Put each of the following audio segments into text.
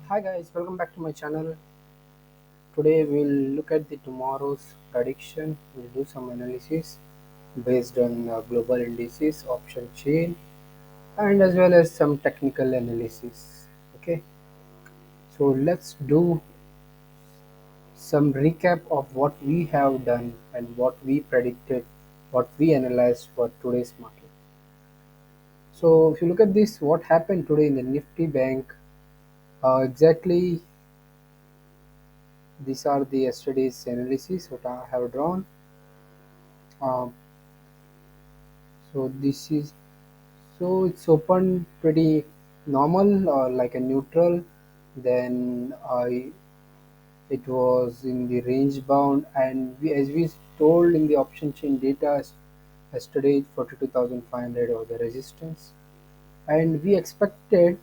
Hi guys, welcome back to my channel. Today we'll look at the tomorrow's prediction. We'll do some analysis based on global indices, option chain, and as well as some technical analysis. Okay, so let's do some recap of what we have done and what we predicted, what we analyzed for today's market. So if you look at this, what happened today in the Nifty Bank? Exactly, these are the yesterday's analysis what I have drawn. Um, so this is so it's open pretty normal or like a neutral. Then it was in the range bound, and as we told in the option chain data yesterday, 42,500 was the resistance, and we expected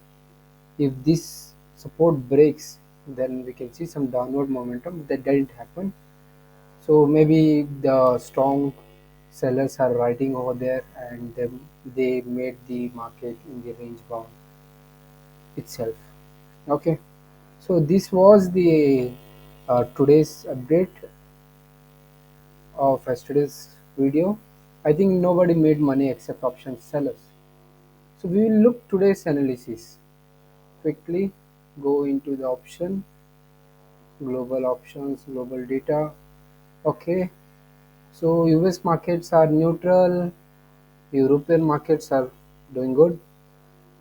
if this support breaks, then we can see some downward momentum. That didn't happen. So maybe the strong sellers are riding over there, and they made the market in the range bound itself. Okay, so this was the today's update of yesterday's video. I think nobody made money except option sellers. So we will look today's analysis quickly. Go into the option, global options, global data. Okay, so US markets are neutral, European markets are doing good.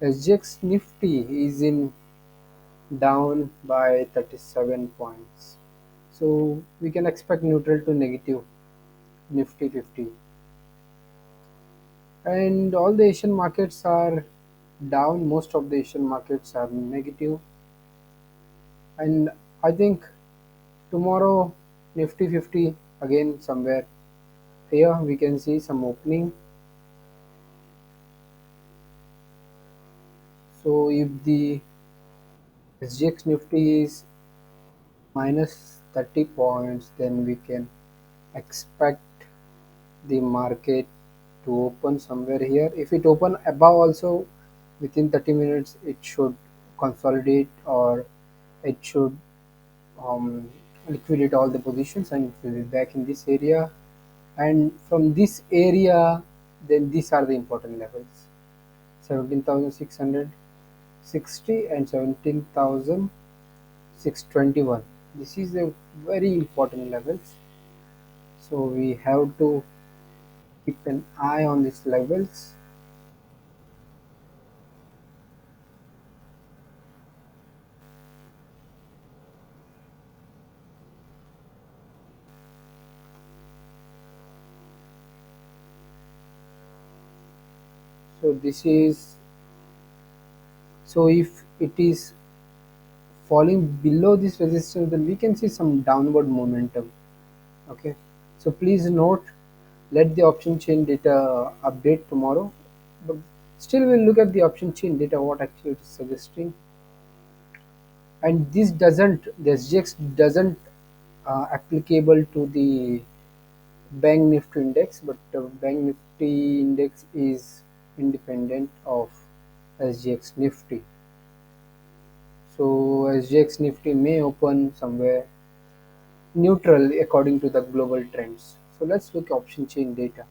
SGX Nifty is in down by 37 points. So we can expect neutral to negative Nifty 50. And all the Asian markets are down. Most of the Asian markets are negative. And I think tomorrow Nifty 50 again somewhere here we can see some opening. So if the SGX Nifty is minus 30 points, then we can expect the market to open somewhere here. If it open above also, within 30 minutes it should consolidate, or it should um, liquidate all the positions, and it will be back in this area. And from this area, then these are the important levels: 17,660 and 17,621. This is a very important levels, so we have to keep an eye on these levels. So this is, so if it is falling below this resistance, then we can see some downward momentum. Okay, so please note, let the option chain data update tomorrow, but still we'll look at the option chain data what actually it is suggesting. And this doesn't, the SGX doesn't applicable to the bank nifty index, but the bank nifty index is independent of SGX nifty. So SGX nifty may open somewhere neutral according to the global trends. So let's look at option chain data.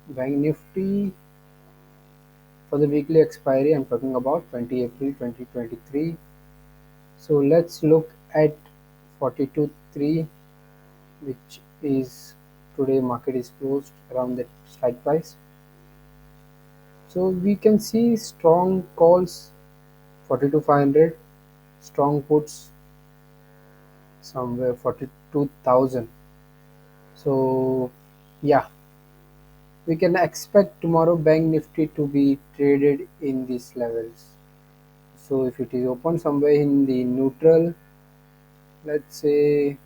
Bank Nifty for the weekly expiry, I'm talking about 20 April 2023. So let's look at 42.3, which is today market is closed around that strike price. So we can see strong calls 42,500, strong puts somewhere 42,000. So yeah, we can expect tomorrow bank nifty to be traded in these levels. So if it is open somewhere in the neutral, let's say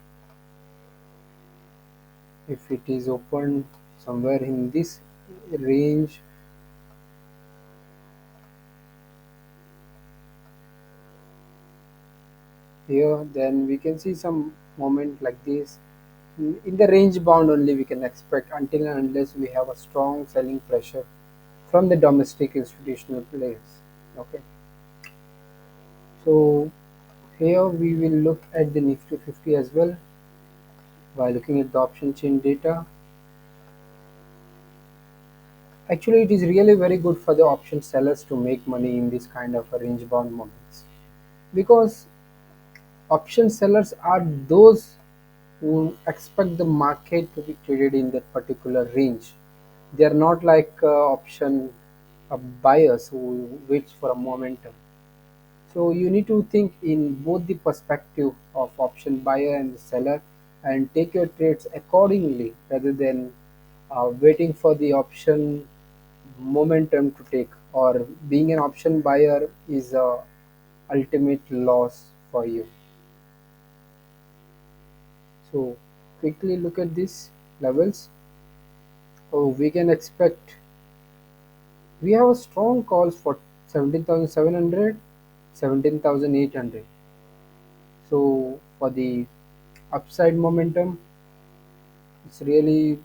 if it is open somewhere in this range, here, then we can see some moment like this. In the range bound only we can expect, until and unless we have a strong selling pressure from the domestic institutional players. Okay, so here we will look at the Nifty 50 as well by looking at the option chain data. Actually, it is really very good for the option sellers to make money in this kind of a range bound moments, because option sellers are those who expect the market to be traded in that particular range. They are not like option buyers who wait for a momentum. So you need to think in both the perspective of option buyer and the seller, and take your trades accordingly rather than waiting for the option momentum to take, or being an option buyer is a ultimate loss for you. So quickly look at these levels. Oh, we can expect, we have a strong calls for 17,700, 17,800. So for the upside momentum, it's really,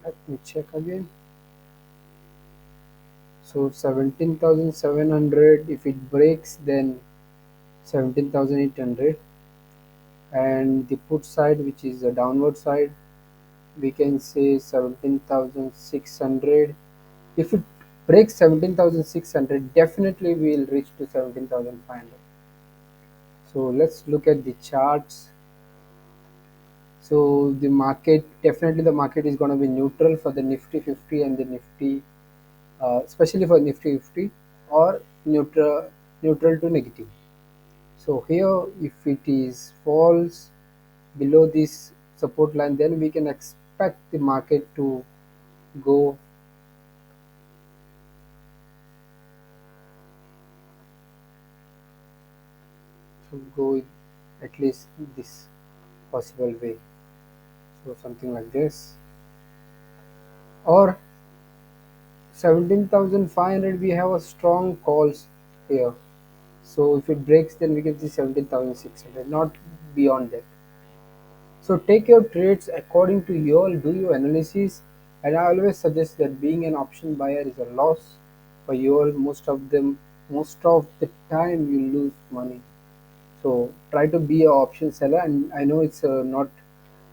let me check again. So 17,700, if it breaks, then 17,800, and the put side, which is a downward side, we can say 17,600. If it breaks 17,600, definitely we will reach to 17,500. So let's look at the charts. So the market, definitely the market is going to be neutral for the Nifty 50 and the Nifty, especially for Nifty 50, or neutral to negative. So here, if it is falls below this support line, then we can expect the market go go at least this possible way. So something like this, or 17,500, we have a strong calls here. So if it breaks, then we can see 17,600, not beyond that. So take your trades according to your, do your analysis, and I always suggest that being an option buyer is a loss for you all. Most of the time you lose money. So try to be an option seller, and I know it's not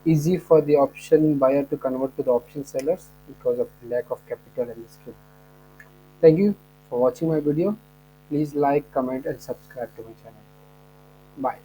easy for the option buyer to convert to the option sellers because of the lack of capital and skill. Thank you for watching my video. Please like, comment, and subscribe to my channel. Bye.